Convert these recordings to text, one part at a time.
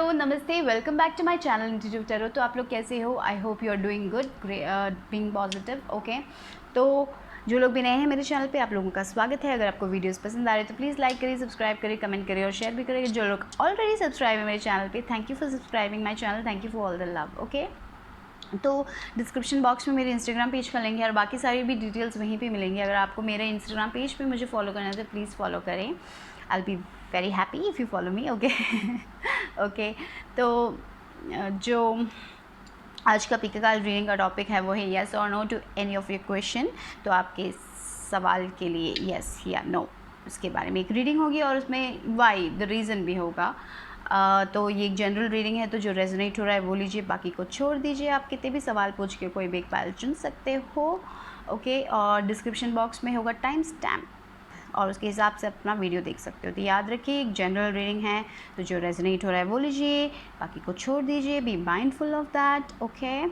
Hello नमस्ते, welcome back to my channel institute tarot. तो आप लोग कैसे हो? I hope you are doing good, being positive. Okay, तो जो लोग भी नए हैं मेरे चैनल पे, आप लोगों का स्वागत है। अगर आपको वीडियोस पसंद आ रहे हैं तो प्लीज़ लाइक करिए, सब्सक्राइब करिए, कमेंट करिए और शेयर भी करिए। जो लोग ऑलरेडी सब्सक्राइब है मेरे चैनल पे, thank you for subscribing my channel, thank you for all the love. Okay, तो डिस्क्रिप्शन बॉक्स में मेरे इंस्टाग्राम पेज का लिंक है और बाकी सारी भी डिटेल्स वहीं पे मिलेंगी। अगर आपको मेरे इंस्टाग्राम पेज पे मुझे फॉलो करना है तो प्लीज़ फॉलो करें। I will be very happy if you follow me. Okay okay, तो जो आज का पिक का रीडिंग का टॉपिक है वो है येस और no to any of your question. तो आपके सवाल के लिए येस या नो उसके बारे में एक रीडिंग होगी और उसमें वाई द रीज़न भी होगा। तो ये एक जनरल रीडिंग है, तो जो रेजोनेट हो रहा है वो लीजिए, बाकी को छोड़ दीजिए। आप कितने भी सवाल पूछ के कोई भी एक पायल चुन सकते हो। ओके, और डिस्क्रिप्शन बॉक्स में होगा टाइम स्टैम्प और उसके हिसाब से अपना वीडियो देख सकते हो। तो याद रखिए एक जनरल रीडिंग है, तो जो रेजोनेट हो रहा है वो लीजिए, बाकी को छोड़ दीजिए। Be mindful of that. Okay,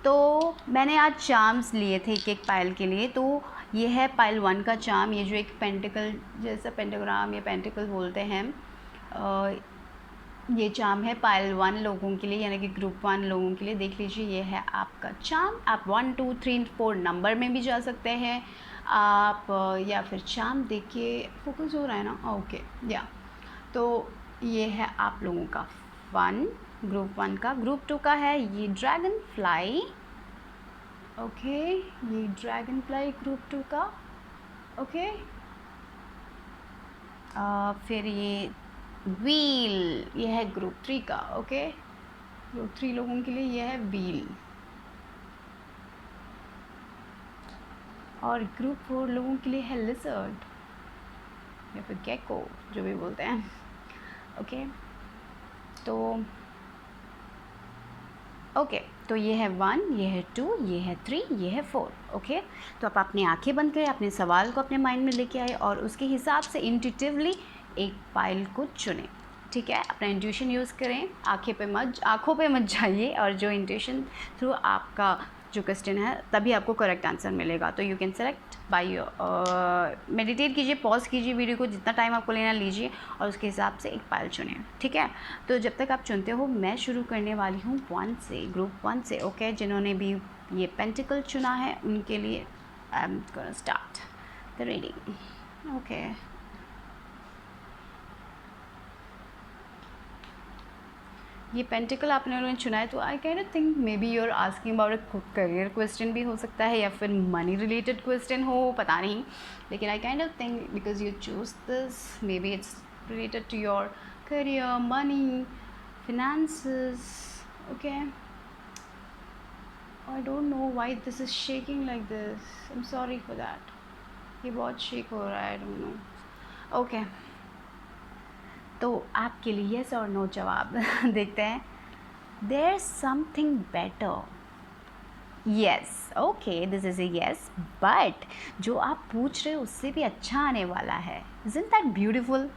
तो मैंने आज चार्म्स लिए थे एक एक पायल के लिए। तो ये है पायल 1 का चार्म, ये जो एक पेंटिकल जैसा पेंटाग्राम या पेंटिकल बोलते हैं, ये चार्म है पायल 1 लोगों के लिए, यानी कि ग्रुप 1 लोगों के लिए। देख लीजिए ये है आपका चार्म। आप 1 2 3 4 नंबर में भी जा सकते हैं आप, या फिर चार्म देखिए फोकस हो रहा है ना, ओके या। तो ये है आप लोगों का 1 ग्रुप 1 का। ग्रुप 2 का है ये ड्रैगन फ्लाई। ओके, ये ड्रैगन फ्लाई ग्रुप 2 का। ओके, फिर ये व्हील, ये है ग्रुप 3 का। ओके, ग्रुप 3 लोगों के लिए ये है व्हील। और ग्रुप 4 लोगों के लिए है लिजर्ड या फिर गेको, जो भी बोलते हैं। ओके, तो ये है 1, ये है 2, ये है 3, ये है 4। ओके, तो आप अपनी आंखें बंद करें, अपने सवाल को अपने माइंड में लेके आए और उसके हिसाब से इंट्यूटिवली एक पाइल को चुनें। ठीक है, अपना इंट्यूशन यूज़ करें, आँखों पे मत जाइए। और जो इंट्यूशन थ्रू आपका जो क्वेश्चन है तभी आपको करेक्ट आंसर मिलेगा। तो you can select by meditate कीजिए, पॉज कीजिए वीडियो को, जितना टाइम आपको लेना लीजिए और उसके हिसाब से एक पाइल चुनें। ठीक है, तो जब तक आप चुनते हो मैं शुरू करने वाली हूँ 1 से, ग्रुप 1 से। ओके, जिन्होंने भी ये पेंटिकल चुना है उनके लिए I am gonna start the reading. Okay, ये पेंटिकल आपने लोगों ने चुना है, तो I can think maybe you are asking about a career question भी हो सकता है या फिर मनी रिलेटेड क्वेश्चन हो, पता नहीं। लेकिन I can think because you choose this, maybe it's related to your career, money, finances. Okay, I don't know why this is shaking like this. I'm sorry for that. ये बहुत shake हो रहा है, I don't know. Okay, तो आपके लिए yes और no जवाब देखते हैं। There's something better. Yes, okay, this is a yes, but जो आप पूछ रहे हो उससे भी अच्छा आने वाला है। Isn't that beautiful?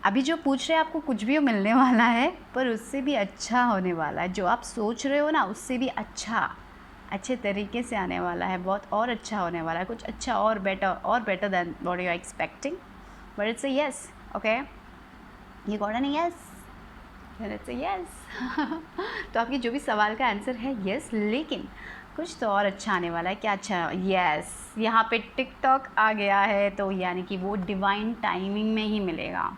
अभी जो पूछ रहे हैं आपको कुछ भी मिलने वाला है, पर उससे भी अच्छा होने वाला है। जो आप सोच रहे हो ना उससे भी अच्छे तरीके से आने वाला है, बहुत और अच्छा होने वाला है, कुछ अच्छा और better than what you are expecting. But it's a yes. Okay, you got an yes, it's a yes. तो आपके जो भी सवाल का आंसर है यस, लेकिन कुछ तो और अच्छा आने वाला है। क्या अच्छा? यस, यहाँ पे टिकटॉक आ गया है, तो यानी कि वो डिवाइन टाइमिंग में ही मिलेगा।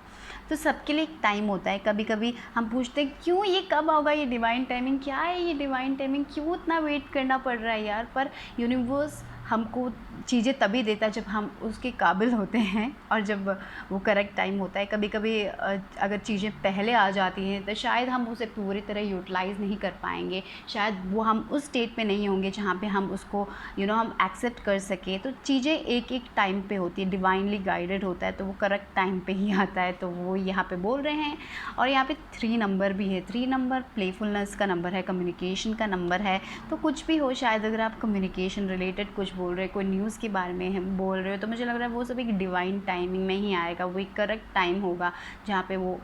तो सबके लिए एक टाइम होता है। कभी कभी हम पूछते हैं क्यों, ये कब होगा, ये डिवाइन टाइमिंग क्या है, ये डिवाइन टाइमिंग क्यों इतना वेट करना पड़ रहा है यार। पर यूनिवर्स हमको चीज़ें तभी देता है जब हम उसके काबिल होते हैं और जब वो करेक्ट टाइम होता है। कभी कभी अगर चीज़ें पहले आ जाती हैं तो शायद हम उसे पूरी तरह यूटिलाइज़ नहीं कर पाएंगे, शायद वो हम उस स्टेट पे नहीं होंगे जहाँ पे हम उसको हम एक्सेप्ट कर सकें। तो चीज़ें एक एक टाइम पे होती है, डिवाइनली गाइडेड होता है, तो वो करेक्ट टाइम पे ही आता है। तो वो यहाँ पे बोल रहे हैं। और यहाँ पे 3 नंबर भी है। 3 नंबर प्लेफुलनेस का नंबर है, कम्युनिकेशन का नंबर है। तो कुछ भी हो, शायद अगर आप कम्युनिकेशन रिलेटेड कुछ बोल रहे हो, कोई न्यूज़ के बारे में हम बोल रहे हो, तो मुझे लग रहा है वो सब एक डिवाइन टाइमिंग में ही आएगा। वो एक करेक्ट टाइम होगा जहाँ पे वो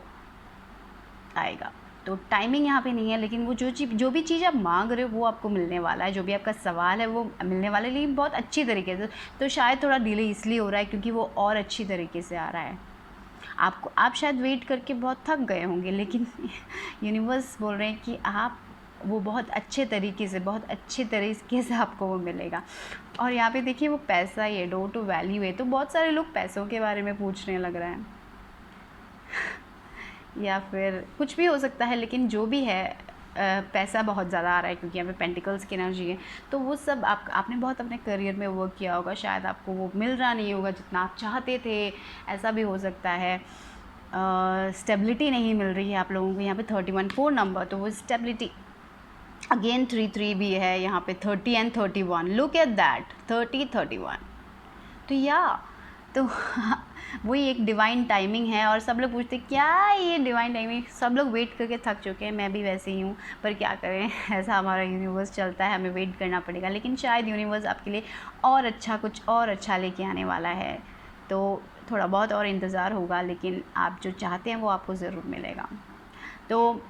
आएगा। तो टाइमिंग यहाँ पे नहीं है, लेकिन वो जो भी चीज़ आप मांग रहे हो वो आपको मिलने वाला है। जो भी आपका सवाल है वो मिलने वाला है, लेकिन बहुत अच्छी तरीके से। तो शायद थोड़ा डिले इसलिए हो रहा है क्योंकि वो और अच्छी तरीके से आ रहा है। आपको, आप शायद वेट करके बहुत थक गए होंगे, लेकिन यूनिवर्स बोल रहे हैं कि आप वो बहुत अच्छे तरीके से, बहुत अच्छे तरीके से आपको वो मिलेगा। और यहाँ पे देखिए वो पैसा ही है, डोर टू वैल्यू है, तो बहुत सारे लोग पैसों के बारे में पूछने लग रहे हैं या फिर कुछ भी हो सकता है, लेकिन जो भी है पैसा बहुत ज़्यादा आ रहा है क्योंकि यहाँ पे पेंटिकल्स की एनर्जी है। तो वो सब आपने बहुत अपने करियर में वर्क किया होगा, शायद आपको वो मिल रहा नहीं होगा जितना आप चाहते थे, ऐसा भी हो सकता है। स्टेबिलिटी नहीं मिल रही है आप लोगों को। यहाँ पे 31 नंबर, तो वो स्टेबिलिटी अगेन 3 भी है यहाँ पे, 30 एंड 31, लुक एट दैट, 30-31। तो या तो वही एक डिवाइन टाइमिंग है। और सब लोग पूछते क्या ये डिवाइन टाइमिंग, सब लोग वेट करके थक चुके हैं, मैं भी वैसे ही हूँ, पर क्या करें ऐसा हमारा यूनिवर्स चलता है, हमें वेट करना पड़ेगा। लेकिन शायद यूनिवर्स आपके लिए और अच्छा, कुछ और अच्छा लेके आने वाला है, तो थोड़ा बहुत और इंतज़ार होगा, लेकिन आप जो चाहते हैं वो आपको ज़रूर मिलेगा। तो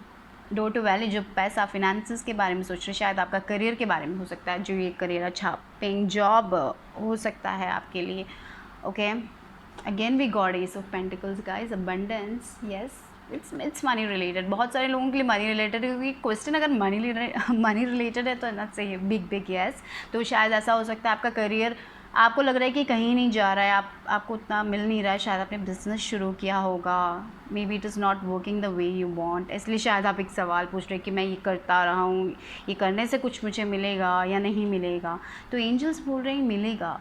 डोर टू वैल्यू, जो पैसा, फिनेंसेस के बारे में सोच रहे, शायद आपका करियर के बारे में हो सकता है, जो ये करियर अच्छा पेइंग जॉब हो सकता है आपके लिए। Okay, again we got ace of pentacles guys, abundance, yes, it's money related. बहुत सारे लोगों के लिए मनी रिलेटेड, क्योंकि क्वेश्चन अगर मनी रिलेटेड है तो ना चाहिए बिग यस। तो शायद ऐसा हो सकता है आपका करियर, आपको लग रहा है कि कहीं नहीं जा रहा है, आपको उतना मिल नहीं रहा है, शायद आपने बिज़नेस शुरू किया होगा, may be it is not working the way you want, इसलिए शायद आप एक सवाल पूछ रहे हैं कि मैं ये करता रहा हूँ, ये करने से कुछ मुझे मिलेगा या नहीं मिलेगा। तो एंजल्स बोल रहे हैं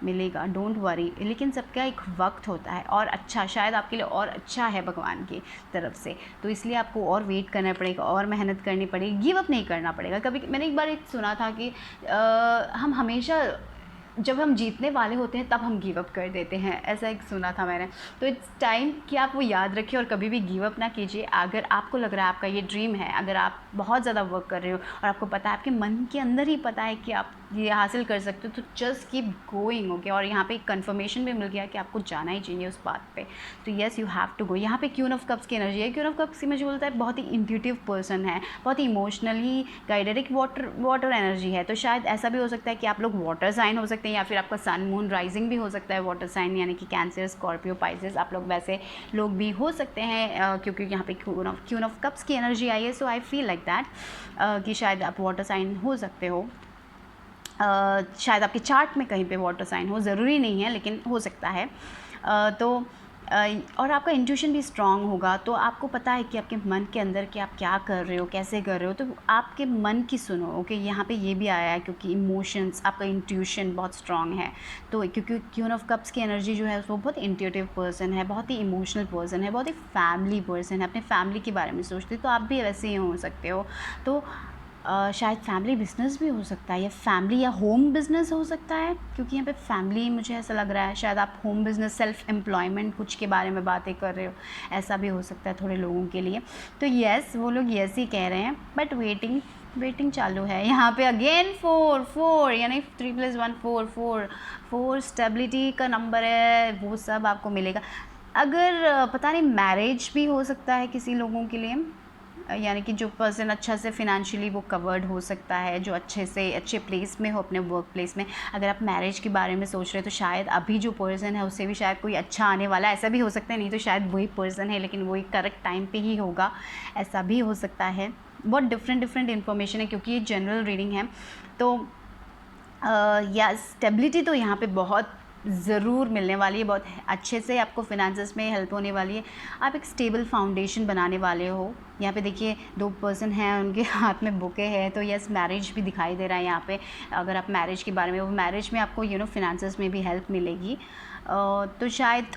मिलेगा, डोंट वरी, लेकिन सबका एक वक्त होता है, और अच्छा शायद आपके लिए और अच्छा है भगवान की तरफ से, तो इसलिए आपको और वेट करना पड़ेगा, और मेहनत करनी पड़ेगी, गिव अप नहीं करना पड़ेगा कभी। मैंने एक बार सुना था कि हम हमेशा जब हम जीतने वाले होते हैं तब हम गिव अप कर देते हैं, ऐसा एक सुना था मैंने। तो इट्स टाइम कि आप वो याद रखिए और कभी भी गिव अप ना कीजिए। अगर आपको लग रहा है आपका ये ड्रीम है, अगर आप बहुत ज़्यादा वर्क कर रहे हो और आपको पता है, आपके मन के अंदर ही पता है कि आप ये हासिल कर सकते हो, तो जस्ट कीप गोइंग। ओके, और यहाँ पे एक कन्फर्मेशन भी मिल गया कि आपको जाना ही चाहिए उस बात पे, तो yes you have to go. यहाँ पे क्वीन ऑफ कप्स की एनर्जी है। क्वीन ऑफ कप्स मुझे बोलता है बहुत ही इंट्यूटिव पर्सन है, बहुत ही इमोशनली गाइडेड, एक वाटर एनर्जी है। तो शायद ऐसा भी हो सकता है कि आप लोग वाटर साइन हो सकते हैं, या फिर आपका सन मून राइजिंग भी हो सकता है वाटर साइन, यानी कि कैंसर, स्कॉर्पियो, पाइसेस, आप लोग वैसे लोग भी हो सकते हैं, क्योंकि यहाँ पे क्वीन ऑफ कप्स की एनर्जी आई है। सो आई फील लाइक दैट कि शायद आप वाटर साइन हो सकते हो। शायद आपके चार्ट में कहीं पे वाटर साइन हो, ज़रूरी नहीं है लेकिन हो सकता है। और आपका इंट्यूशन भी स्ट्रांग होगा, तो आपको पता है कि आपके मन के अंदर कि आप क्या कर रहे हो, कैसे कर रहे हो, तो आपके मन की सुनो। ओके, यहाँ पे ये भी आया है क्योंकि इमोशंस, आपका इंट्यूशन बहुत स्ट्रांग है। तो क्योंकि क्वीन ऑफ कप्स की एनर्जी जो है वो बहुत इंट्यूटिव पर्सन है, बहुत ही इमोशनल पर्सन है, बहुत ही फैमिली पर्सन है, अपने फैमिली के बारे में सोचते हो, तो आप भी वैसे ही हो सकते हो। तो शायद फैमिली बिजनेस भी हो सकता है, या फैमिली या होम बिजनेस हो सकता है, क्योंकि यहाँ पे फैमिली मुझे ऐसा लग रहा है। शायद आप होम बिजनेस, सेल्फ एम्प्लॉयमेंट कुछ के बारे में बातें कर रहे हो, ऐसा भी हो सकता है थोड़े लोगों के लिए। तो येस, वो लोग येस ही कह रहे हैं, बट वेटिंग चालू है। यहाँ पे अगेन 4 यानी 3+1 4 स्टेबिलिटी का नंबर है, वो सब आपको मिलेगा। अगर पता नहीं, मैरिज भी हो सकता है किसी लोगों के लिए, यानी कि जो पर्सन अच्छा से फिनेंशियली वो कवर्ड हो सकता है, जो अच्छे प्लेस में हो, अपने वर्क प्लेस में। अगर आप मैरिज के बारे में सोच रहे हैं तो शायद अभी जो पर्सन है उससे भी शायद कोई अच्छा आने वाला है, ऐसा भी हो सकता है। नहीं तो शायद वही पर्सन है, लेकिन वही करेक्ट टाइम पे ही होगा, ऐसा भी हो सकता है। बहुत डिफरेंट इन्फॉर्मेशन है क्योंकि ये जनरल रीडिंग है। तो या स्टेबिलिटी तो यहाँ पे बहुत ज़रूर मिलने वाली है, बहुत अच्छे से आपको फिनेंसेस में हेल्प होने वाली है। आप एक स्टेबल फाउंडेशन बनाने वाले हो। यहाँ पे देखिए 2 पर्सन हैं, उनके हाथ में बुके हैं, तो यस, मैरिज भी दिखाई दे रहा है यहाँ पे। अगर आप मैरिज के बारे में, वो मैरिज में आपको फिनेंसेस में भी हेल्प मिलेगी। तो शायद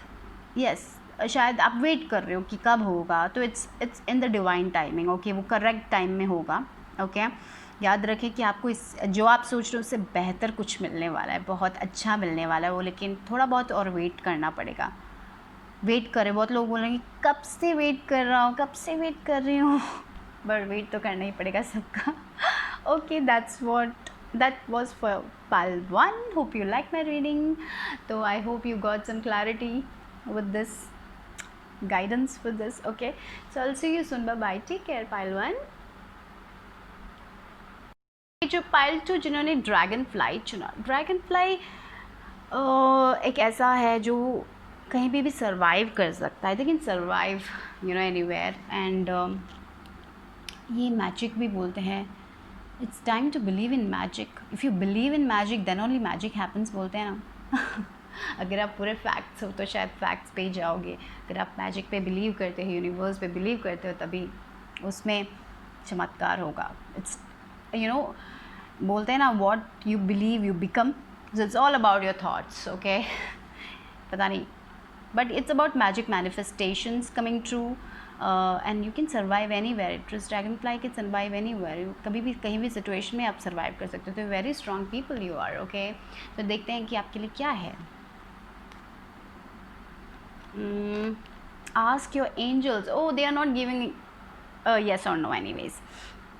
आप वेट कर रहे हो कि कब होगा, तो it's in the divine timing. Okay, वो करेक्ट टाइम में होगा। ओके, याद रखें कि आपको जो आप सोच रहे हो उससे बेहतर कुछ मिलने वाला है, बहुत अच्छा मिलने वाला है वो, लेकिन थोड़ा बहुत और वेट करना पड़ेगा। वेट करें, बहुत लोग बोलेंगे कब से वेट कर रहा हूँ, कब से वेट कर रही हूँ, बट वेट तो करना ही पड़ेगा सबका। Okay, that was for pile 1. Hope you like my reading. So I hope you got some clarity with this guidance with this. Okay, so I'll see you soon. Bye, take care pile 1. जो pile 2 जिन्होंने dragon fly चुना, dragon fly एक ऐसा है जो कहीं भी survive कर सकता है, लेकिन सर्वाइव एनीवेयर। एंड ये मैजिक भी बोलते हैं, it's time to believe in magic. If you believe in magic then only magic happens बोलते हैं ना। अगर आप पूरे फैक्ट्स हो तो शायद फैक्ट्स पे ही जाओगे। अगर आप मैजिक पे बिलीव करते हो, यूनिवर्स पे बिलीव करते हो, तभी उसमें चमत्कार होगा। इट्स बोलते हैं ना, what you believe you become. It's all about your thoughts, okay. पता नहीं, but it's about magic manifestations coming true. And you can survive anywhere. Trust dragonfly can survive anywhere. कभी भी कहीं भी situation में आप survive कर सकते हो। तो very strong people you are, okay. तो देखते हैं कि आपके लिए क्या है। Ask your angels. Oh, they are not giving yes और नो एनीवेज।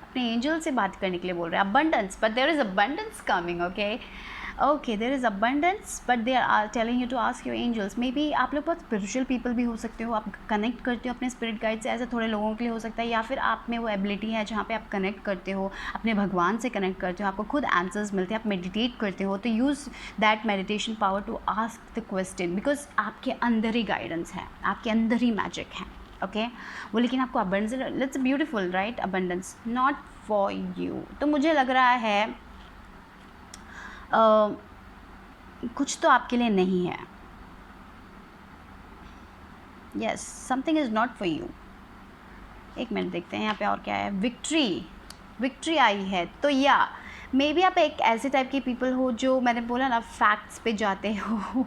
अपने एंजल से बात करने के लिए बोल रहे हैं। Abundance, but there is abundance coming, okay. Okay, there is abundance but they are telling you to ask your angels. Maybe आप लोग बहुत स्पिरिचुअल पीपल भी हो सकते हो। आप कनेक्ट करते हो अपने स्पिरिट गाइड से, ऐसे थोड़े लोगों के लिए हो सकता है। या फिर आप में वो एबिलिटी है जहाँ पे आप कनेक्ट करते हो, अपने भगवान से कनेक्ट करते हो, आपको खुद आंसर्स मिलते हैं, आप मेडिटेट करते हो। तो use that meditation power to ask the question, because आपके अंदर ही गाइडेंस है, आपके अंदर ही मैजिक है, ओके। वो लेकिन आपको abundance, it's beautiful right, abundance not for you. तो मुझे लग रहा है कुछ तो आपके लिए नहीं है। Yes, something is not for you. एक मिनट देखते हैं यहाँ पे और क्या है। विक्ट्री आई है। तो या मे बी आप एक ऐसे टाइप के पीपल हो जो, मैंने बोला ना, फैक्ट्स पे जाते हो।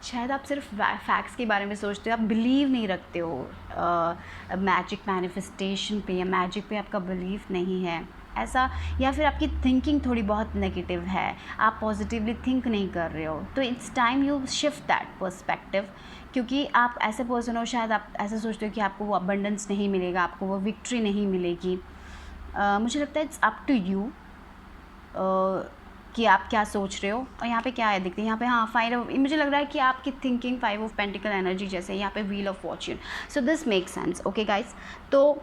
शायद आप सिर्फ फैक्ट्स के बारे में सोचते हो, आप बिलीव नहीं रखते हो मैजिक मैनिफेस्टेशन पे या मैजिक पे आपका बिलीव नहीं है ऐसा। या फिर आपकी थिंकिंग थोड़ी बहुत नेगेटिव है, आप पॉजिटिवली थिंक नहीं कर रहे हो। तो it's time you shift that perspective, क्योंकि आप ऐसे पर्सन हो, शायद आप ऐसा सोचते हो कि आपको वो अबंडेंस नहीं मिलेगा, आपको वो विक्ट्री नहीं मिलेगी। मुझे लगता है इट्स अप टू यू कि आप क्या सोच रहे हो। और यहाँ पे क्या है देखते हैं, यहाँ पे हाँ, फाइव ऑफ, मुझे लग रहा है कि आपकी थिंकिंग 5 ऑफ पेंटिकल एनर्जी जैसे, यहाँ पे wheel of Fortune. So this make sense, okay guys. तो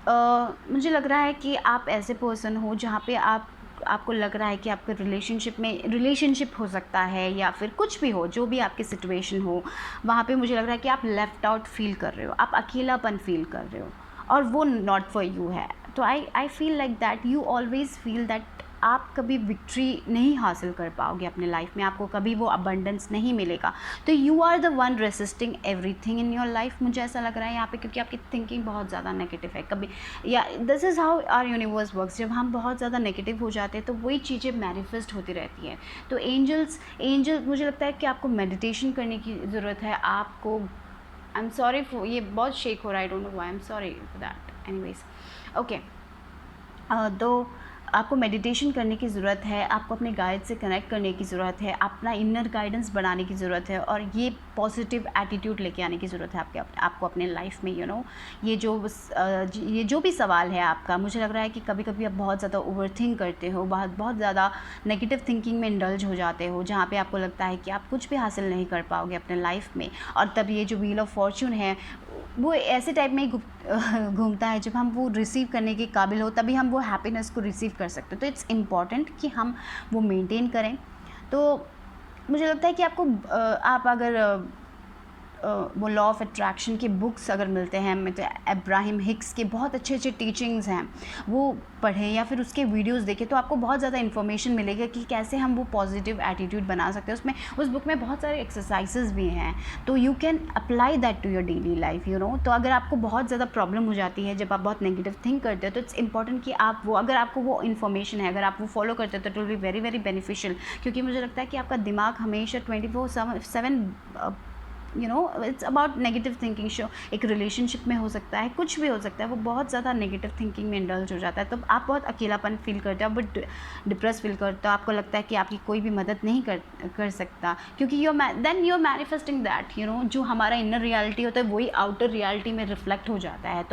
मुझे लग रहा है कि आप ऐसे पर्सन हो जहाँ पे आपको लग रहा है कि आपके रिलेशनशिप हो सकता है, या फिर कुछ भी हो, जो भी आपकी सिचुएशन हो, वहाँ पे मुझे लग रहा है कि आप लेफ्ट आउट फील कर रहे हो, आप अकेलापन फील कर रहे हो, और वो नॉट फॉर यू है। तो I feel like that you always feel that आप कभी विक्ट्री नहीं हासिल कर पाओगे अपने लाइफ में, आपको कभी वो अबंडेंस नहीं मिलेगा। तो you are the one resisting everything in your life, मुझे ऐसा लग रहा है यहाँ पे, क्योंकि आपकी थिंकिंग बहुत ज़्यादा नेगेटिव है। कभी, या this is how our universe works, जब हम बहुत ज़्यादा नेगेटिव हो जाते हैं तो वही चीज़ें मैनिफेस्ट होती रहती हैं। तो एंजल मुझे लगता है कि आपको मेडिटेशन करने की ज़रूरत है। आपको, आई एम सॉरी फॉर, ये बहुत शेक हो रहा है, I don't know why, I am sorry for that, anyways, okay. तो आपको मेडिटेशन करने की ज़रूरत है, आपको अपने गाइड से कनेक्ट करने की ज़रूरत है, अपना इनर गाइडेंस बढ़ाने की ज़रूरत है, और ये पॉजिटिव एटीट्यूड लेके आने की ज़रूरत है आपको अपने लाइफ में। ये जो भी सवाल है आपका, मुझे लग रहा है कि कभी कभी आप बहुत ज़्यादा ओवर थिंक करते हो, बहुत ज़्यादा नेगेटिव थिंकिंग में इंडल्ज हो जाते हो, जहाँ पे आपको लगता है कि आप कुछ भी हासिल नहीं कर पाओगे अपने लाइफ में। और तब ये जो व्हील ऑफ फॉर्च्यून है वो ऐसे टाइप में ही घूमता है, जब हम वो रिसीव करने के काबिल हो तभी हम वो हैप्पीनेस को रिसीव कर सकते हैं। तो इट्स इम्पॉर्टेंट कि हम वो मेंटेन करें। तो मुझे लगता है कि आप अगर वो लॉ ऑफ अट्रैक्शन के बुक्स अगर मिलते हैं, मतलब अब्राहम हिक्स के बहुत अच्छे अच्छे टीचिंग्स हैं, वो पढ़ें या फिर उसके वीडियोस देखें, तो आपको बहुत ज़्यादा इन्फॉर्मेशन मिलेगा कि कैसे हम वो पॉजिटिव एटीट्यूड बना सकते हैं। उस बुक में बहुत सारे एक्सरसाइजेज भी हैं, तो you can apply that to your daily life, तो अगर आपको बहुत ज़्यादा प्रॉब्लम हो जाती है जब आप बहुत नेगेटिव थिंक करते हो, तो इट्स इंपॉर्टेंट कि आप वो, अगर आपको वो इन्फॉर्मेशन है, अगर आप वो फॉलो करते हो, तो it will be very very beneficial. क्योंकि मुझे लगता है कि आपका दिमाग हमेशा 24/7 इट्स अबाउट नेगेटिव थिंकिंग। एक रिलेशनशिप में हो सकता है, कुछ भी हो सकता है, वो बहुत ज़्यादा नेगेटिव थिंकिंग में इंडल्ज हो जाता है। तो आप बहुत अकेलापन फील करते हो, आप बहुत डिप्रेस फील करते हो, आपको लगता है कि आपकी कोई भी मदद नहीं कर सकता, क्योंकि then you are manifesting that, जो हमारा इनर रियलिटी होता है वही आउटर रियलिटी में रिफ्लेक्ट हो जाता है।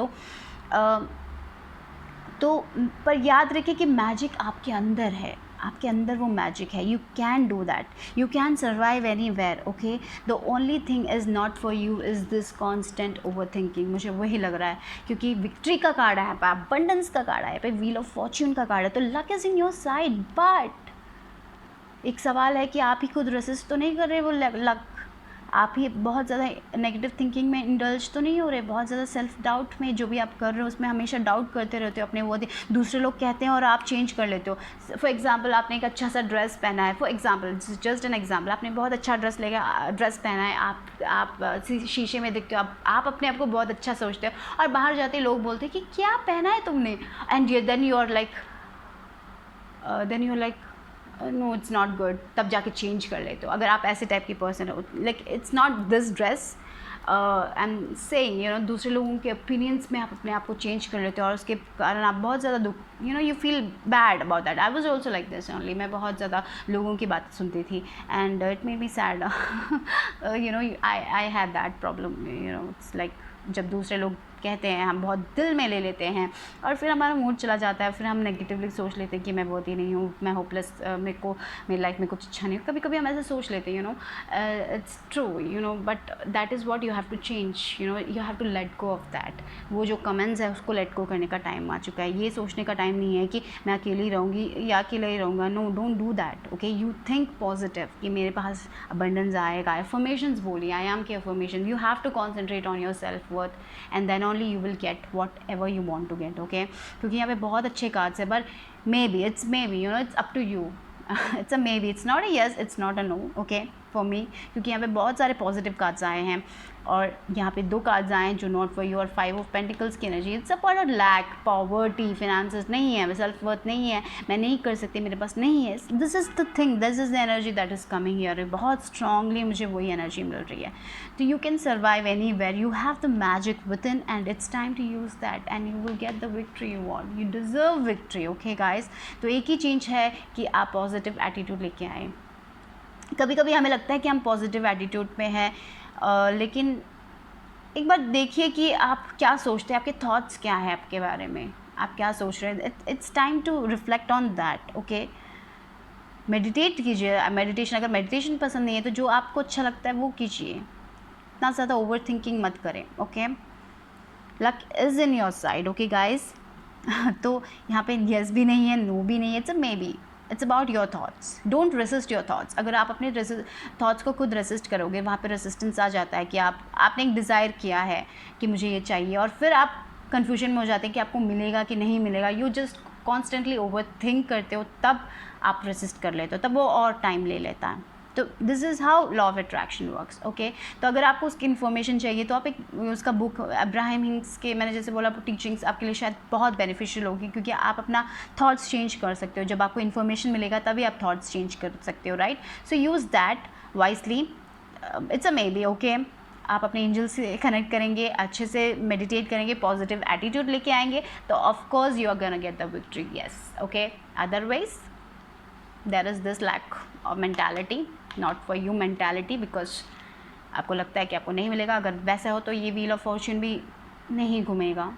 तो पर याद रखिए कि मैजिक आपके अंदर है, आपके अंदर वो मैजिक है। You can do that, you can survive anywhere, okay. The only thing is not for you is this constant overthinking. मुझे वही लग रहा है, क्योंकि विक्ट्री का कार्ड है, पे अबंडेंस का कार्ड है, पे व्हील ऑफ फॉर्च्यून का कार्ड है, तो luck is in your side. But एक सवाल है कि आप ही खुद रेसिस्ट तो नहीं कर रहे वो लक, आप ही बहुत ज़्यादा नेगेटिव थिंकिंग में इंडल्ज तो नहीं हो रहे, बहुत ज़्यादा सेल्फ डाउट में जो भी आप कर रहे हो उसमें हमेशा डाउट करते रहते हो अपने वो दूसरे लोग कहते हैं और आप चेंज कर लेते हो. फॉर एग्जांपल आपने एक अच्छा सा ड्रेस पहना है, for example just an example, आपने बहुत अच्छा ड्रेस पहना है, आप शीशे में देखते हो, आप अपने आप को बहुत अच्छा सोचते हो और बाहर जाते लोग बोलते हैं कि क्या पहना है तुमने, and then you are like no it's not good, तब जाके चेंज कर लेते हो. अगर आप ऐसे टाइप की पर्सन हो, like it's not this dress, I am saying you know, दूसरे लोगों के ओपिनियंस में आप अपने आप को चेंज कर लेते हो और उसके कारण आप बहुत ज़्यादा दुख, you know, you feel bad about that. I was also like this only. मैं बहुत ज़्यादा लोगों की बातें सुनती थी and it made me sad. You know, I have that problem. You know, it's like जब दूसरे लोग कहते हैं हम बहुत दिल में ले लेते हैं और फिर हमारा मूड चला जाता है, फिर हम नेगेटिवली सोच लेते हैं कि मैं बहुत ही नहीं हूँ, मैं होपलेस, मेरी लाइफ में कुछ अच्छा नहीं. कभी कभी हम ऐसे सोच लेते हैं, you know, it's true, you know, but that is what you have to change. You know, you have to let go of that. वो जो कमेंट्स है उसको लेट गो करने का टाइम आ चुका है. ये सोचने का टाइम नहीं है कि मैं अकेली रहूँगी या अकेला ही रहूँगा. No, don't do that. Okay, you think positive कि मेरे पास अबंडेंस आएगा. एफर्मेशंस बोलिए, आई एम की affirmation. You have to concentrate on your self worth and then only you will get whatever you want to get. okay, क्योंकि यहाँ पे बहुत अच्छे कार्ड्स है, but maybe, it's maybe, you know, it's up to you. it's a maybe, it's not a yes, it's not a no. okay, for me, क्योंकि यहाँ पे बहुत सारे पॉजिटिव कार्ड्स आए हैं और यहाँ पे 2 कार्ड्स आए हैं जो नॉट फॉर यू और 5 ऑफ पेंटिकल्स की energy. It's about lack, poverty, finances नहीं है, सेल्फ वर्थ नहीं है, मैं नहीं कर सकती, मेरे पास नहीं है. This is the thing, this is the energy that is coming here. बहुत स्ट्रांगली मुझे वही एनर्जी मिल रही है. तो you can survive anywhere, you have the magic within and it's time to use that and you will get the victory you want. You deserve victory. Okay guys, तो एक ही change है कि आप positive attitude लेके आए. कभी कभी हमें लगता है कि हम पॉजिटिव एटीट्यूड में हैं, लेकिन एक बार देखिए कि आप क्या सोचते हैं, आपके थॉट्स क्या है आपके बारे में, आप क्या सोच रहे हैं. It's time to reflect on that. Okay, meditate कीजिए. मेडिटेशन, अगर मेडिटेशन पसंद नहीं है तो जो आपको अच्छा लगता है वो कीजिए. इतना ज़्यादा ओवर थिंकिंग मत करें. Okay, luck is in your side. Okay guys, तो यहाँ पे येस भी नहीं है, नो भी नहीं है, it's a maybe. It's about your thoughts. Don't resist your thoughts. अगर आप अपने थाट्स को खुद रेसिस्ट करोगे, वहाँ पे रेसिस्टेंस आ जाता है कि आपने एक डिज़ायर किया है कि मुझे ये चाहिए और फिर आप कन्फ्यूजन में हो जाते हैं कि आपको मिलेगा कि नहीं मिलेगा. You just constantly over think करते हो, तब आप रेसिस्ट कर लेते हो, तब वो और टाइम ले लेता है. तो this is how law of attraction works. Okay, तो अगर आपको उसकी इन्फॉर्मेशन चाहिए तो आप एक उसका बुक, अब्राहम हिंग्स के, मैंने जैसे बोला, टीचिंग्स आपके लिए शायद बहुत बेनिफिशियल होगी क्योंकि आप अपना थॉट्स चेंज कर सकते हो. जब आपको इन्फॉर्मेशन मिलेगा तभी आप थॉट्स चेंज कर सकते हो, right. So use that wisely. It's a may be. Okay, आप अपने एंजल से कनेक्ट करेंगे, अच्छे से मेडिटेट करेंगे, पॉजिटिव एटीट्यूड लेके आएंगे, तो of course you are gonna get the victory. Yes. Okay, otherwise there is this lack of mentality, not for you mentality, because आपको लगता है कि आपको नहीं मिलेगा. अगर वैसा हो तो ये व्हील ऑफ फॉर्च्यून भी नहीं घूमेगा,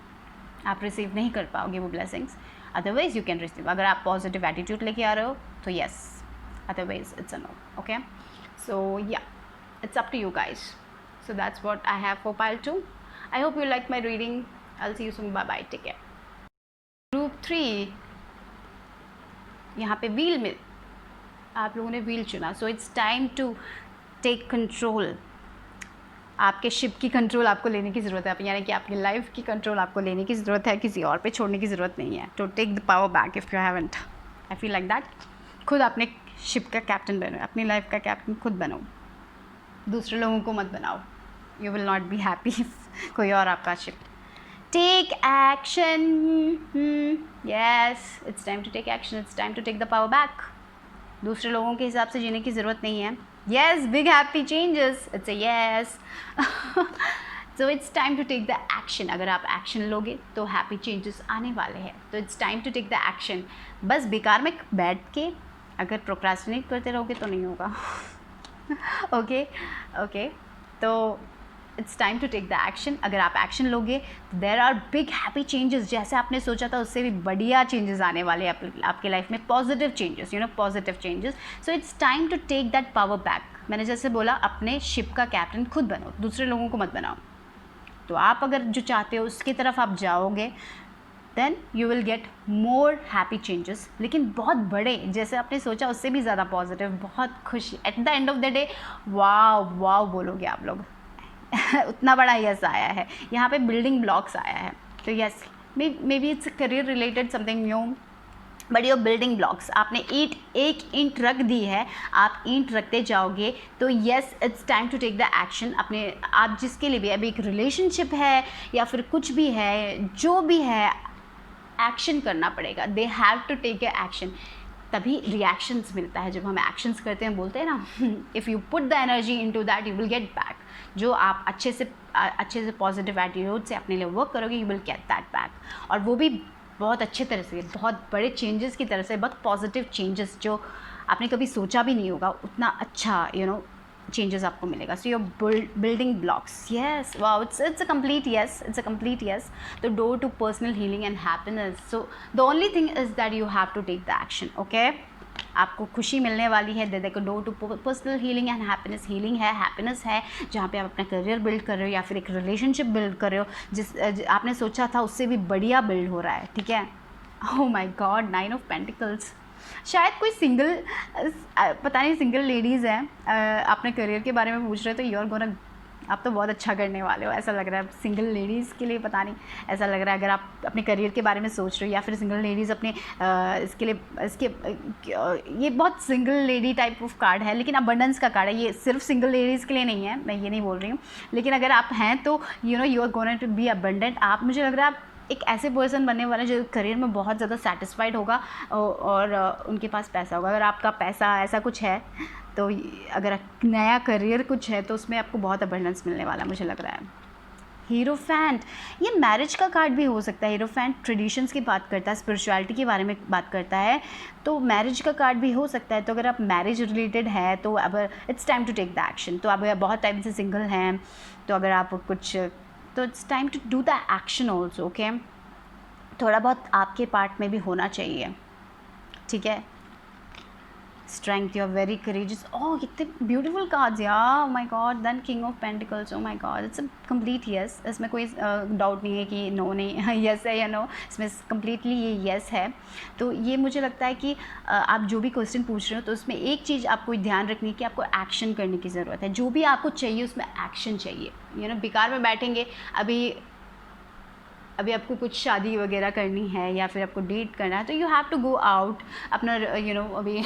आप रिसीव नहीं कर पाओगे वो blessings. Otherwise you can receive. अगर आप पॉजिटिव एटीट्यूड लेके आ रहे हो तो yes, otherwise it's a no. Okay, so yeah, it's up to you guys. So that's what I have for pile 2. I hope you like my reading. I'll see you soon. Bye bye. Take care. Group 3. यहाँ पे wheel में आप लोगों ने wheel चुना. So it's time to take control. आपके ship की control आपको लेने की ज़रूरत है, यानी कि आपकी लाइफ की कंट्रोल आपको लेने की ज़रूरत है, किसी और पे छोड़ने की ज़रूरत नहीं है. To take the power back if you haven't. I feel like that. खुद अपने शिप का कैप्टन बनो, अपनी लाइफ का कैप्टन खुद बनो, दूसरे लोगों को मत बनाओ. You will not be happy if कोई और आपका ship. Take action. Yes, it's time to take action. It's time to take the power back. दूसरे लोगों के हिसाब से जीने की ज़रूरत नहीं है. Yes, big happy changes. It's a yes. So it's time to take the action. अगर आप action लोगे तो happy changes आने वाले हैं. तो it's time to take the action. बस बेकार में बैठ के अगर procrastinate करते रहोगे तो नहीं होगा. Okay. तो it's time to take the action. अगर आप एक्शन लोगे there are big happy changes. जैसे आपने सोचा था उससे भी बढ़िया चेंजेस आने वाले हैं आपके लाइफ में, positive changes, you know, positive changes. So it's time to take that power back. मैंने जैसे बोला, अपने शिप का कैप्टन खुद बनो, दूसरे लोगों को मत बनाओ. तो आप अगर जो चाहते हो उसकी तरफ आप जाओगे, then you will get more happy changes, लेकिन बहुत बड़े, जैसे आपने सोचा उससे भी ज़्यादा पॉजिटिव, बहुत खुशी, at the end of the day wow wow बोलोगे आप लोग। उतना बड़ा यस आया है यहाँ पे, बिल्डिंग ब्लॉक्स आया है। तो yes, may be it's career related something new, but your building blocks, आपने एक ईंट रख दी है, आप ईंट रखते जाओगे तो yes it's time to take the action. अपने आप जिसके लिए भी, अभी एक रिलेशनशिप है या फिर कुछ भी है, जो भी है, एक्शन करना पड़ेगा, they have to take a action, तभी रिएक्शंस मिलता है। जब हम एक्शंस करते हैं, बोलते हैं ना, if you put the energy into that you will get back. जो आप अच्छे से पॉजिटिव एटीट्यूड से अपने लिए वर्क करोगे, you will get that back, और वो भी बहुत अच्छे तरह से, बहुत बड़े चेंजेस की तरह से, बहुत पॉजिटिव चेंजेस जो आपने कभी सोचा भी नहीं होगा, उतना अच्छा चेंजेस आपको मिलेगा। So your building blocks, yes, wow, it's a complete yes, it's a complete yes. तो door to personal healing and happiness. So the only thing is that you have to take the action, okay. आपको खुशी मिलने वाली है, देखो, door to personal healing and happiness. Healing है, happiness है, जहाँ पे आप अपना करियर बिल्ड कर रहे हो या फिर एक रिलेशनशिप बिल्ड कर रहे हो जिस आपने सोचा था उससे भी बढ़िया बिल्ड हो रहा है, ठीक है। ओह माय गॉड, 9 ऑफ पेंटिकल्स। शायद कोई सिंगल, पता नहीं, सिंगल लेडीज़ हैं, अपने करियर के बारे में पूछ रहे हो, तो यू आर गोना, आप तो बहुत अच्छा करने वाले हो, ऐसा लग रहा है। सिंगल लेडीज़ के लिए पता नहीं, ऐसा लग रहा है, अगर आप अपने करियर के बारे में सोच रहे हो, या फिर सिंगल लेडीज़ अपने इसके लिए, ये बहुत single lady type of card है, लेकिन अबंडेंस का कार्ड है, ये सिर्फ सिंगल लेडीज़ के लिए नहीं है, मैं ये नहीं बोल रही हूँ। लेकिन अगर आप हैं तो you are going to be abundant. आप, मुझे लग रहा है आप एक ऐसे पर्सन बनने वाले जो करियर में बहुत ज़्यादा सेटिस्फाइड होगा और उनके पास पैसा होगा। अगर आपका पैसा ऐसा कुछ है, तो अगर नया करियर कुछ है, तो उसमें आपको बहुत अबंडेंस मिलने वाला मुझे लग रहा है। हीरोफेंट, ये मैरिज का कार्ड भी हो सकता है। हीरोफेंट ट्रेडिशंस की बात करता है, स्पिरिचुअलिटी के बारे में बात करता है, तो मैरिज का कार्ड भी हो सकता है। तो अगर आप मैरिज रिलेटेड है तो अब it's time to take the action. तो अब बहुत टाइम से सिंगल हैं, तो अगर आप कुछ, तो it's time to do the action also, okay. थोड़ा बहुत आपके पार्ट में भी होना चाहिए, ठीक है। Strength, you are very courageous. Oh, कितने ब्यूटीफुल कार्ड्स यार, my god. Then king of pentacles, oh my god, it's a complete yes. इसमें कोई डाउट नहीं है कि नो नहीं, यस है या नो, इसमें कम्प्लीटली ये यस है। तो ये मुझे लगता है कि आप जो भी क्वेश्चन पूछ रहे हो, तो उसमें एक चीज़ आपको ध्यान रखनी है कि आपको एक्शन करने की ज़रूरत है। जो भी आपको चाहिए उसमें एक्शन चाहिए। बेकार में बैठेंगे, अभी आपको कुछ शादी वगैरह करनी है या फिर आपको डेट करना है, तो you have to go out, अपना अभी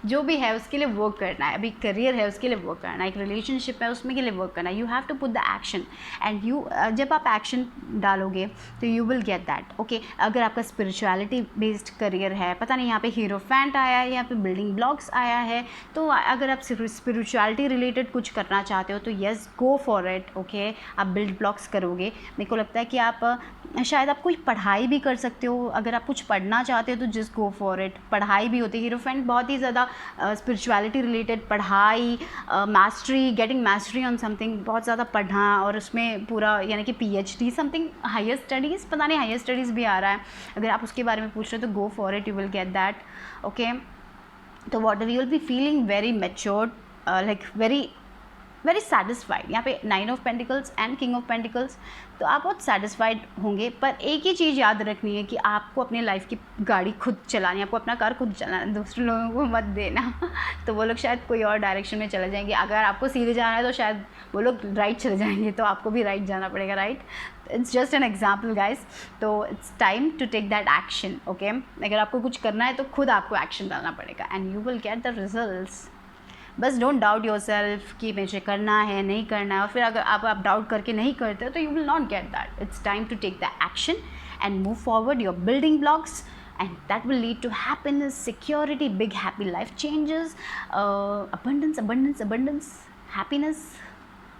जो भी है उसके लिए वर्क करना है। अभी करियर है उसके लिए वर्क करना है, एक रिलेशनशिप है उसमें के लिए वर्क करना है। You have to put the action and you, जब आप एक्शन डालोगे तो you will get that, okay. अगर आपका स्पिरिचुअलिटी बेस्ड करियर है, पता नहीं यहाँ पे हीरोफेंट आया है या फिर बिल्डिंग ब्लॉक्स आया है, तो अगर आप स्पिरिचुअलिटी रिलेटेड कुछ करना चाहते हो तो yes, go for it, okay. आप बिल्ड ब्लॉक्स करोगे। मेरे को लगता है कि आप शायद आप कोई पढ़ाई भी कर सकते हो। अगर आप कुछ पढ़ना चाहते हो तो जस्ट गो फॉर इट। पढ़ाई भी होती है, हीरोफेंट बहुत ही ज़्यादा स्पिरिचुअलिटी रिलेटेड, पढ़ाई, mastery, getting mastery on something, बहुत ज़्यादा पढ़ना, और उसमें पूरा यानी कि PhD समथिंग, हायर स्टडीज़, पता नहीं हायर स्टडीज़ भी आ रहा है। अगर आप उसके बारे में पूछ रहे हो तो go for it, you will get that, okay. तो what you will be feeling very matured, like very satisfied. यहाँ पे 9 of pentacles and king of pentacles, तो आप बहुत सेटिस्फाइड होंगे। पर एक ही चीज़ याद रखनी है कि आपको अपने लाइफ की गाड़ी खुद चलानी है, आपको अपना कार खुद चलाना है, दूसरे लोगों को मत देना। तो वो लोग शायद कोई और डायरेक्शन में चले जाएंगे। अगर आपको सीधे जाना है तो शायद वो लोग राइट चले जाएंगे, तो आपको भी राइट जाना पड़ेगा, right. It's just an example guys. तो it's time to take that action, okay. अगर आपको कुछ करना है तो खुद आपको एक्शन डालना पड़ेगा and you will get the results. बस डोंट डाउट योर सेल्फ कि मुझे करना है, नहीं करना है, और फिर अगर आप डाउट करके नहीं करते हो तो you will not get that. It's time to take the action and move forward your building blocks, and that will lead to happiness, security, big happy life changes, abundance, happiness,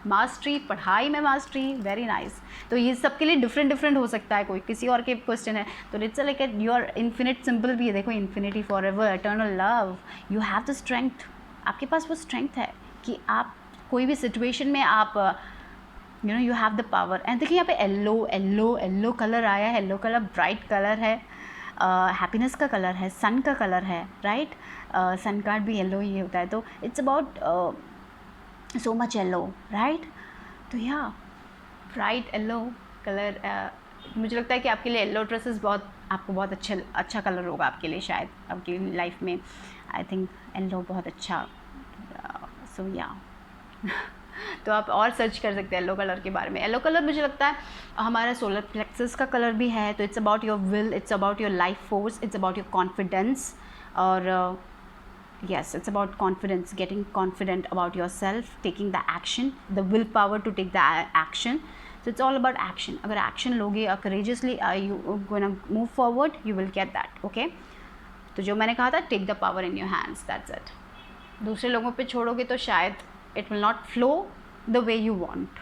mastery, पढ़ाई में mastery, very nice. तो ये सब के लिए different हो सकता है, कोई किसी और के क्वेश्चन है तो it's like your infinite simple भी है। देखो, infinity, for ever, eternal love, you have the strength. आपके पास वो स्ट्रेंथ है कि आप कोई भी सिचुएशन में आप you have the power. And देखिए यहाँ पे येलो कलर आया है। येलो कलर ब्राइट कलर है, हैप्पीनेस का कलर है, सन का कलर है, राइट। सन कार्ड भी येलो ही होता है, तो it's about so much yellow, right? तो या ब्राइट येलो कलर मुझे लगता है कि आपके लिए येलो ड्रेसेस बहुत आपको बहुत अच्छा कलर होगा आपके लिए, शायद आपकी लाइफ में। आई थिंक येलो बहुत अच्छा, सो या तो आप और सर्च कर सकते हैं येलो कलर के बारे में। येलो कलर मुझे लगता है हमारा सोलर प्लेक्सस का कलर भी है, तो it's about your will, it's about your life force, it's about your confidence, और yes, it's about confidence, getting confident about yourself, taking the action, the willpower to take the action. So it's all about action. अगर action लोगे courageously, you gonna move forward, you will get that. Okay? तो जो मैंने कहा था, take the power in your hands. That's it. दूसरे लोगों पे छोड़ोगे तो शायद it will not flow the way you want.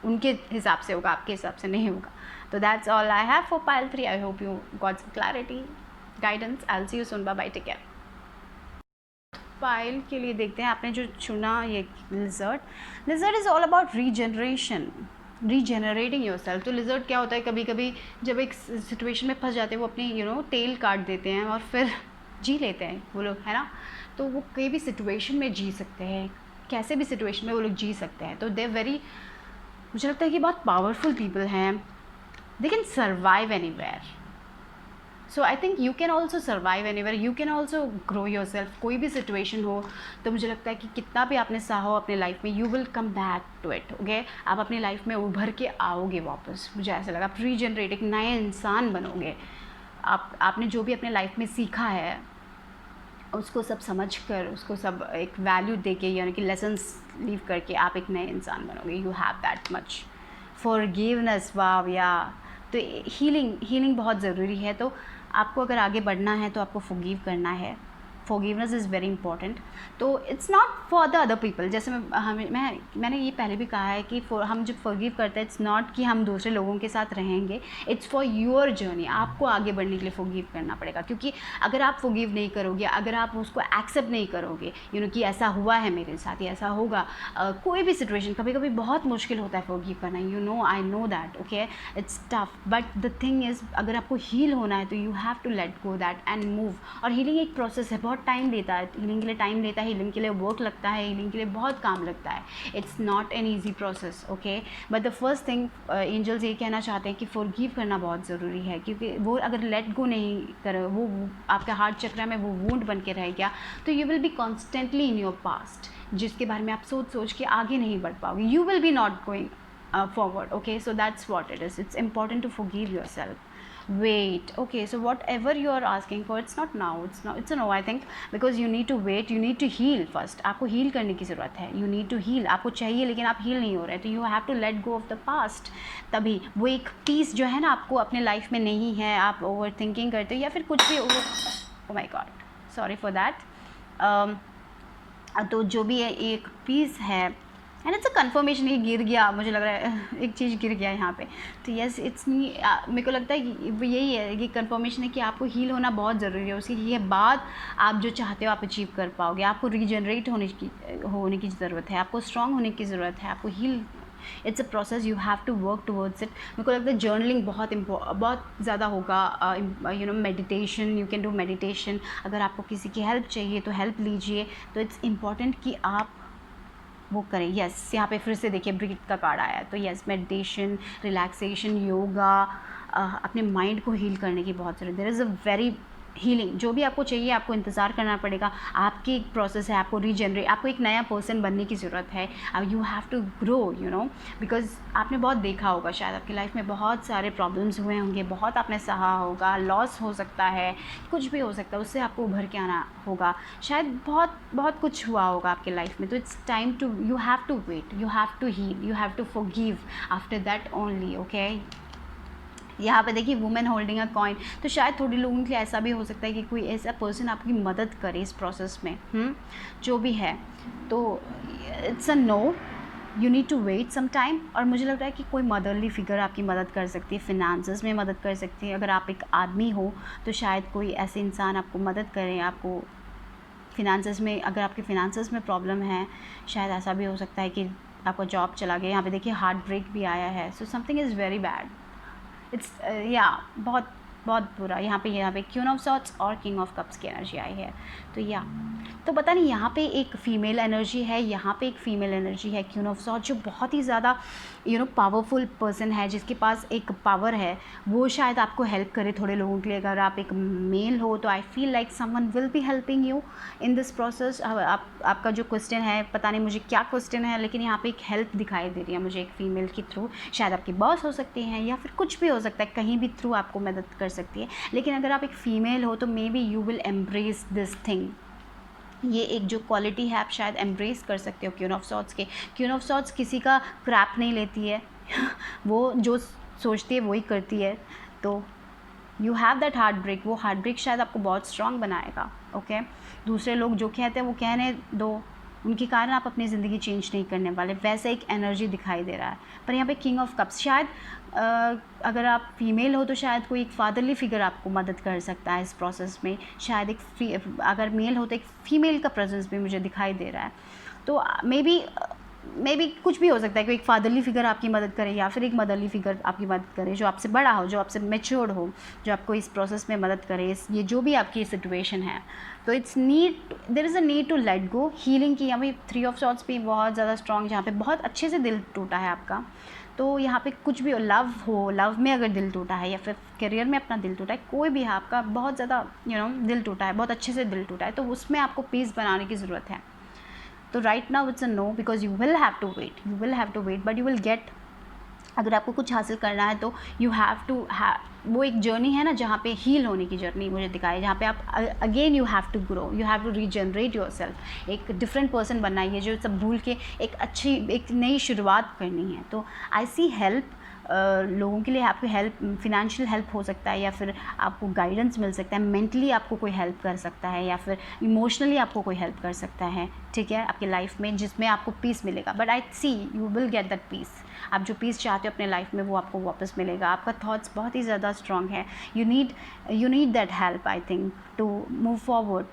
उनके हिसाब से होगा, आपके हिसाब से नहीं होगा. तो that's all I have for pile 3. I hope you got some clarity, guidance. I'll see you soon. Bye bye. Take care. Pile के लिए देखते हैं आपने जो चुना ये lizard is all about regeneration, regenerating yourself. तो लिजर्ड क्या होता है, कभी कभी जब एक सिचुएशन में फंस जाते हैं वो अपनी टेल काट देते हैं और फिर जी लेते हैं वो लोग, है ना। तो वो कोई भी सिचुएशन में जी सकते हैं, कैसे भी सिचुएशन में वो लोग जी सकते हैं। तो दे वेरी, मुझे लगता है कि बहुत पावरफुल पीपल हैं, they can survive anywhere. So I think you can also survive anywhere, you can also grow your self. कोई भी सिचुएशन हो तो मुझे लगता है कि कितना भी आपने सहा हो अपने लाइफ में, you will come back to it. Okay, आप अपनी लाइफ में उभर के आओगे वापस। मुझे ऐसा लगा आप रीजनरेट, एक नए इंसान बनोगे। आपने जो भी अपने लाइफ में सीखा है उसको सब समझ कर, उसको सब एक वैल्यू दे के, यानी कि लेसन्स लीव करके आप एक नए इंसान बनोगे। You have that much forgiveness. Wow, या तो हीलिंग बहुत ज़रूरी है। तो आपको अगर आगे बढ़ना है तो आपको फॉरगिव करना है। Forgiveness is very important. तो it's not for the other people, जैसे मैंने ये पहले भी कहा है कि हम जब फॉरगिव करते हैं, इट्स नॉट कि हम दूसरे लोगों के साथ रहेंगे, इट्स फॉर योर जर्नी। आपको आगे बढ़ने के लिए फॉरगिव करना पड़ेगा, क्योंकि अगर आप फॉरगिव नहीं करोगे, अगर आप उसको एक्सेप्ट नहीं करोगे, कि ऐसा हुआ है मेरे साथ, या ऐसा होगा, कोई भी सिचुएशन, कभी कभी बहुत मुश्किल होता है फॉरगिव करना, I know that, okay, it's tough, but the thing is, अगर आपको हील होना है तो you have to let go that and move. और हीलिंग एक प्रोसेस है, बहुत टाइम लेता है, हीलिंग के लिए टाइम लेता है, हीलिंग के लिए वर्क लगता है, हीलिंग के लिए बहुत काम लगता है। It's not an easy process, okay. But the first thing angels ये कहना चाहते हैं कि फॉरगिव करना बहुत ज़रूरी है, क्योंकि वो अगर लेट गो नहीं करे, वो आपके हार्ट चक्र में वो वूंड बन के रह गया, तो you will be constantly in your past, जिसके बारे में आप सोच के आगे नहीं बढ़ पाओगे। You will B not going forward, okay, so that's what it is. It's important to forgive yourself. Wait, okay, so whatever you are asking for, it's not now, it's a no, I think, because you need to wait, you need to heal first. आपको heal करने की ज़रूरत है, you need to heal, आपको चाहिए लेकिन आप heal नहीं हो रहे, तो you have to let go of the past। तभी वो एक पीस जो है ना आपको अपने लाइफ में नहीं है, आप ओवर थिंकिंग करते हो या फिर कुछ भी, oh my god, sorry for that। तो जो भी एक पीस है, एंड इट्स अ कन्फर्मेशन, ये गिर गया, मुझे लग रहा है एक चीज़ गिर गया यहाँ पे, तो यस, इट्स मी, मेरे को लगता है कि यही है, ये कन्फर्मेशन है कि आपको हील होना बहुत ज़रूरी है। उसके बाद आप जो चाहते हो आप अचीव कर पाओगे। आपको रीजनरेट होने की ज़रूरत है, आपको स्ट्रॉन्ग होने की ज़रूरत है, आपको heal, it's a process, you have to work towards it. मेरे को लगता है जर्नलिंग बहुत ज़्यादा होगा, meditation, you can do meditation. अगर आपको किसी की हेल्प चाहिए तो हेल्प लीजिए। तो इट्स इम्पॉर्टेंट कि आप वो करें। यस, यहाँ पे फिर से देखिए ब्रीथ का कार्ड आया है, तो यस, मेडिटेशन, रिलैक्सेशन, योगा, अपने माइंड को हील करने की बहुत ज़रूरत है। There is a very healing, जो भी आपको चाहिए आपको इंतज़ार करना पड़ेगा। आपकी एक प्रोसेस है, आपको रीजनरेट, आपको एक नया पर्सन बनने की ज़रूरत है। You have to grow, because आपने बहुत देखा होगा, शायद आपकी लाइफ में बहुत सारे प्रॉब्लम्स हुए होंगे, बहुत आपने सहा होगा, लॉस हो सकता है, कुछ भी हो सकता है, उससे आपको उभर के आना होगा। शायद बहुत कुछ हुआ होगा आपके लाइफ में, तो it's time to, you have to wait, you have to heal, you have to forgive, after that only, okay. यहाँ पे देखिए वुमेन होल्डिंग अ कॉइन, तो शायद थोड़ी लोगों के लिए ऐसा भी हो सकता है कि कोई ऐसा पर्सन आपकी मदद करे इस प्रोसेस में, जो भी है। तो it's a no, you need to wait some time. और मुझे लग रहा है कि कोई मदरली फिगर आपकी मदद कर सकती है, फिनांसेस में मदद कर सकती है। अगर आप एक आदमी हो तो शायद कोई ऐसे इंसान आपको मदद करें, आपको फिनांसेस में, अगर आपके फिनांसेस में प्रॉब्लम है, शायद ऐसा भी हो सकता है कि आपका जॉब चला गया। यहाँ पे देखिए हार्ट ब्रेक भी आया है, so something is very bad. It's या बहुत बहुत बुरा। यहाँ पे क्वीन ऑफ सॉर्ड्स और किंग ऑफ कप्स की एनर्जी आई है। तो पता नहीं यहाँ पे एक फ़ीमेल एनर्जी है, यहाँ पे एक फ़ीमेल एनर्जी है क्वीन ऑफ सॉर्ड्स, जो बहुत ही ज़्यादा पावरफुल पर्सन है, जिसके पास एक पावर है, वो शायद आपको हेल्प करे थोड़े लोगों के लिए। अगर आप एक मेल हो तो I feel like someone will be helping you in this process. आपका जो क्वेश्चन है, पता नहीं मुझे क्या क्वेश्चन है, लेकिन यहाँ पे एक हेल्प दिखाई दे रही है मुझे एक फ़ीमेल के थ्रू। शायद आपकी बॉस हो सकती हैं या फिर कुछ भी हो सकता है, कहीं भी थ्रू आपको मदद कर सकती है। लेकिन अगर आप एक फ़ीमेल हो तो may be you will embrace this thing. ये एक जो क्वालिटी है आप शायद एम्ब्रेस कर सकते हो क्वीन ऑफ सॉर्ड्स के। क्वीन ऑफ सॉर्ड्स किसी का क्रैप नहीं लेती है वो जो सोचती है वही करती है। तो you have that heart break, वो हार्ट ब्रेक शायद आपको बहुत स्ट्रांग बनाएगा। ओके, दूसरे लोग जो कहते हैं वो कहने दो, उनके कारण आप अपनी ज़िंदगी चेंज नहीं करने वाले, वैसे एक एनर्जी दिखाई दे रहा है। पर यहाँ पे किंग ऑफ कप्स, शायद अगर आप फीमेल हो तो शायद कोई एक फादरली फिगर आपको मदद कर सकता है इस प्रोसेस में। शायद अगर मेल हो तो एक फ़ीमेल का प्रेजेंस भी मुझे दिखाई दे रहा है। तो मे बी कुछ भी हो सकता है कि एक फादरली फिगर आपकी मदद करे या फिर एक मदरली फिगर आपकी मदद करे, जो आपसे बड़ा हो, जो आपसे मैच्योर्ड हो, जो आपको इस प्रोसेस में मदद करे, ये जो भी आपकी सिचुएशन है। तो there is a need to let go. Healing की अभी 3 ऑफ सॉर्ड्स भी बहुत ज़्यादा स्ट्रॉन्ग, जहाँ पे बहुत अच्छे से दिल टूटा है आपका। तो यहाँ पे कुछ भी हो, लव में अगर दिल टूटा है या फिर करियर में अपना दिल टूटा है, कोई भी है आपका बहुत ज़्यादा दिल टूटा है, बहुत अच्छे से दिल टूटा है, तो उसमें आपको पीस बनाने की ज़रूरत है। तो right now it's a no, because you will have to wait but you will get. अगर आपको कुछ हासिल करना है तो यू हैव टू वो एक जर्नी है ना, जहाँ पे हील होने की जर्नी मुझे दिखाई, जहाँ पे आप again you have to grow, you have to regenerate yourself, एक डिफरेंट पर्सन बनना है, जो सब भूल के एक नई शुरुआत करनी है। तो आई सी हेल्प लोगों के लिए, आपको हेल्प, फिनेंशियल हेल्प हो सकता है, या फिर आपको गाइडेंस मिल सकता है, मेंटली आपको कोई हेल्प कर सकता है, या फिर इमोशनली आपको कोई हेल्प कर सकता है, ठीक है, आपके लाइफ में, जिसमें आपको पीस मिलेगा। But I see you will get that peace. आप जो पीस चाहते हो अपने लाइफ में वो आपको वापस मिलेगा। आपका थॉट्स बहुत ही ज़्यादा स्ट्रॉन्ग है। You need that help I think to move forward,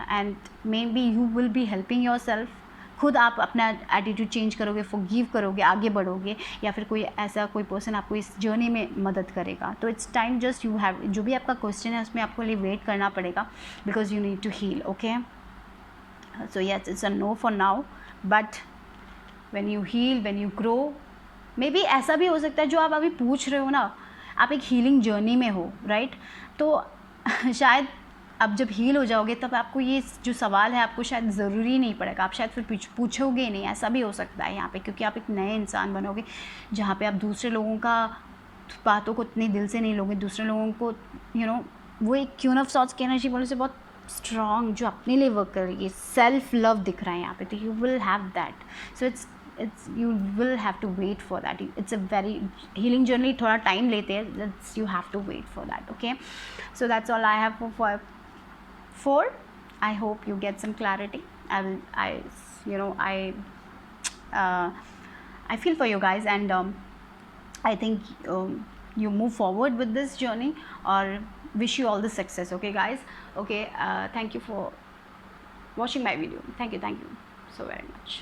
and maybe you will be helping yourself. खुद आप अपना एटीट्यूड चेंज करोगे, फॉरगिव करोगे, आगे बढ़ोगे, या फिर कोई पर्सन आपको इस जर्नी में मदद करेगा। तो it's time, just you have, जो भी आपका क्वेश्चन है उसमें आपको लिए वेट करना पड़ेगा, because you need to heal. Okay, so yes, it's a no for now, but when you heal, when you grow, maybe ऐसा भी हो सकता है जो आप अभी पूछ रहे हो ना, आप एक हीलिंग जर्नी में हो, राइट? तो शायद अब जब हील हो जाओगे तब आपको ये जो सवाल है आपको शायद ज़रूरी नहीं पड़ेगा, आप शायद फिर पूछोगे नहीं, ऐसा भी हो सकता है यहाँ पे, क्योंकि आप एक नए इंसान बनोगे, जहाँ पे आप दूसरे लोगों का बातों को इतने दिल से नहीं लोगे, दूसरे लोगों को वो एक क्वीन ऑफ सॉर्ड्स की एनर्जी बोलने से बहुत स्ट्रॉन्ग, जो अपने लिए वर्क कर रही है, सेल्फ लव दिख रहा है यहाँ पे, तो you will have that. So it's you will have to wait for that. It's a very healing journey, थोड़ा टाइम लेते हैं, you have to wait for that. Okay, so that's all I have for I hope you get some clarity. I feel for you guys, and I think you move forward with this journey, or wish you all the success. Okay guys, okay, thank you for watching my video. Thank you so very much.